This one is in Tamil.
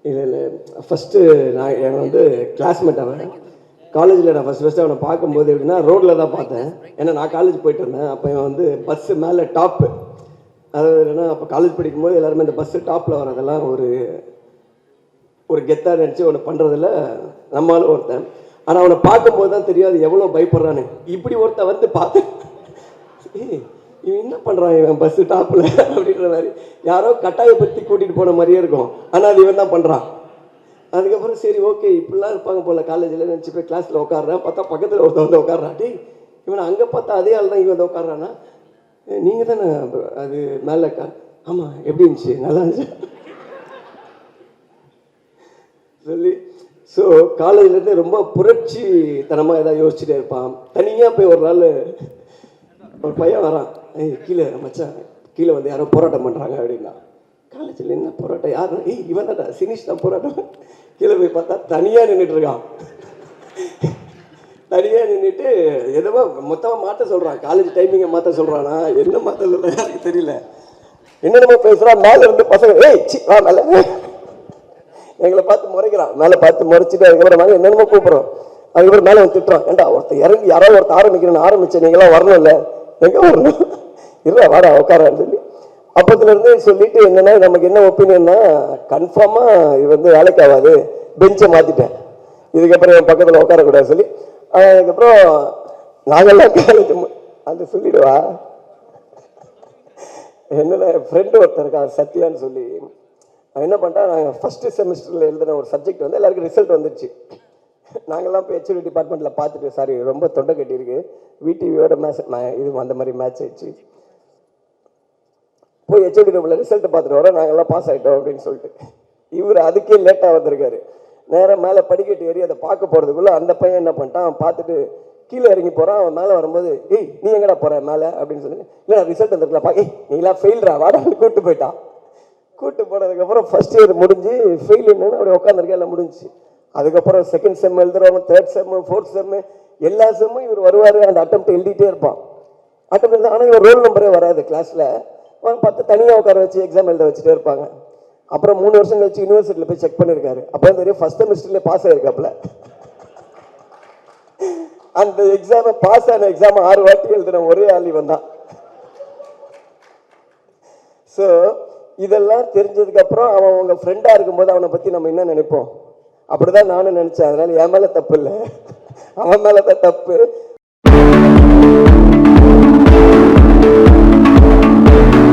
இல்லை இல்லை, ஃபஸ்ட்டு நான் என் வந்து கிளாஸ்மேட் அவன். காலேஜில் நான் ஃபஸ்ட்டு அவனை பார்க்கும்போது எப்படின்னா ரோட்டில் தான் பார்த்தேன். ஏன்னா நான் காலேஜ் போயிட்டு இருந்தேன். அப்போ இவன் வந்து பஸ்ஸு மேலே டாப்பு, அதாவது என்னென்னா அப்போ காலேஜ் படிக்கும்போது எல்லாருமே இந்த பஸ்ஸு டாப்பில் வரதெல்லாம் ஒரு கெத்தாக நினச்சி அவனை பண்ணுறதில்ல நம்மளும் ஒருத்தன். ஆனால் அவனை பார்க்கும்போது தான் தெரியாது எவ்வளோ பயப்படுறான்னு. இப்படி ஒருத்தன் வந்து பார்த்து இவன் என்ன பண்ணுறான் இவன் பஸ்ஸு டாப்பில் அப்படின்ற மாதிரி யாரோ கட்டாயப்படுத்தி கூட்டிகிட்டு போன மாதிரியே இருக்கும். ஆனால் அது இவன் தான் பண்ணுறான். அதுக்கப்புறம் சரி ஓகே இப்படிலாம் இருப்பாங்க போல் காலேஜில் நினச்சி போய் கிளாஸில் உட்காடுறேன். பார்த்தா பக்கத்தில் ஒருத்தன் வந்து உட்காடுறான். டே இவனை அங்கே பார்த்தா அதே ஆள் தான் இவன் வந்து உட்காடுறான்னா, நீங்கள் தானே அது மேலே ஆமாம் எப்படி இருந்துச்சு நல்லா இருந்துச்சு சொல்லி. ஸோ காலேஜ்லேருந்து ரொம்ப புரட்சி தனமாக ஏதாவது யோசிச்சுட்டே இருப்பான். தனியாக போய் ஒரு நாள் ஒரு பையன் வரான். கீழே மச்சான் கீழே வந்து யாரோ போராட்டம் பண்ணுறாங்க அப்படின்னா. காலேஜில் என்ன போராட்டம் யார்? இவன் தான் சினிஷ் தான் போராட்டம். கீழே போய் பார்த்தா தனியாக நின்றுட்டு இருக்கான். தனியாக நின்றுட்டு எதுவோ மொத்தமாக மாற்ற சொல்கிறான். காலேஜ் டைமிங்கை மாற்ற சொல்கிறானா என்ன மாற்ற சொல்கிறா எனக்கு தெரியல. என்னென்னமோ பேசுகிறான். மேலே இருந்து பசங்க வா மேலே எங்களை பார்த்து முறைக்கிறான். மேலே பார்த்து முறைச்சிட்டு அதுக்கப்புறம் நாங்கள் என்னென்னமோ கூப்பிட்றோம். அதுக்கப்புறம் மேலே வந்து திட்டுறோம். ஏண்டா ஒருத்தர் இறங்கி யாராவது ஒருத்தர் ஆரம்பிக்கிறேன்னு ஆரம்பிச்சு நீங்களாம் வரணும் இல்லை எங்கே வரணும் இல்லை வாடா உட்காரான்னு சொல்லி அப்பத்துலேருந்து சொல்லிட்டு என்னென்னா நமக்கு என்ன ஒப்பீனியன்னா கன்ஃபார்மாக இது வந்து வேலைக்கு ஆகாது, பெஞ்சை மாற்றிட்டேன், இதுக்கப்புறம் என் பக்கத்தில் உட்காரக்கூடாது சொல்லி. அதுக்கப்புறம் நாங்கள்லாம் காலேஜ் அந்த சொல்லிடுவா. என்னென்ன ஃப்ரெண்டு ஒருத்தர் இருக்கா சத்யான்னு சொல்லி. என்ன பண்ணிட்டா நாங்கள் ஃபஸ்ட்டு செமிஸ்டரில் எழுதின ஒரு சப்ஜெக்ட் வந்து எல்லாருக்கும் ரிசல்ட் வந்துடுச்சு. நாங்கள்லாம் இப்போ ஹெச்ஓடி டிபார்ட்மெண்ட்டில் பார்த்துட்டு சாரி ரொம்ப தொண்டை கட்டியிருக்கு விடிவியோட மேட்ச் இது அந்த மாதிரி மேட்ச் ஆயிடுச்சு. போய் ஹெச்ஓடி ரூமில் ரிசல்ட்டை பார்த்துட்டு வரோம். நாங்கள்லாம் பாஸ் ஆகிட்டோம் அப்படின்னு சொல்லிட்டு இவர் அதுக்கே லேட்டாக வந்திருக்காரு. நேராக மேலே படிக்கட்டு ஏறி அதை பார்க்க போகிறதுக்குள்ளே அந்த பையன் என்ன பண்ணிட்டான் பார்த்துட்டு கீழே இறங்கி போகிறான். அவன் மேலே வரும்போது நீ எங்கடா போகிற மேலே அப்படின்னு சொல்லி இல்லை ரிசல்ட் வந்துருக்கலாம்ப்பா நீங்களாம் ஃபெயில்ரா வாடான்னு கூப்பிட்டு போயிட்டான். கூப்பிட்டு போனதுக்கப்புறம் ஃபஸ்ட் இயர் முடிஞ்சு ஃபெயில் என்னன்னு அப்படியே உட்காந்துருக்கேன் எல்லாம் முடிஞ்சு. அதுக்கப்புறம் second sem எழுதுறவங்க third sem fourth sem எல்லா செம்மும் இவர் வருவார். அந்த அட்டெம்ப்ட் எழுதிட்டே இருப்பான். அட்டெம்ப்ட் எழுத ஆனால் இவர் ரோல் நம்பரே வராது. கிளாஸில் பார்த்து தனியாக உட்கார வச்சு எக்ஸாம் எழுத வச்சுட்டே இருப்பாங்க. அப்புறம் 3 வருஷம் கழிச்சு யூனிவர்சிட்டியில் போய் செக் பண்ணியிருக்காரு. அப்போ தெரியும் ஃபஸ்ட் செமிஸ்டர்லேயே பாஸ் ஆகிருக்காப்புல. அந்த எக்ஸாமை பாஸ் ஆன எக்ஸாமை 6 வாட்டி எழுதுன ஒரே ஆள் இவன் தான். ஸோ இதெல்லாம் தெரிஞ்சதுக்கப்புறம் அவன் உங்கள் ஃப்ரெண்டாக இருக்கும்போது அவனை பற்றி நம்ம என்ன நினைப்போம்? அப்படிதான் நானும் நினச்சேன். அதனால என் மேலே தப்பு இல்லை, அவன் மேலே தான் தப்பு.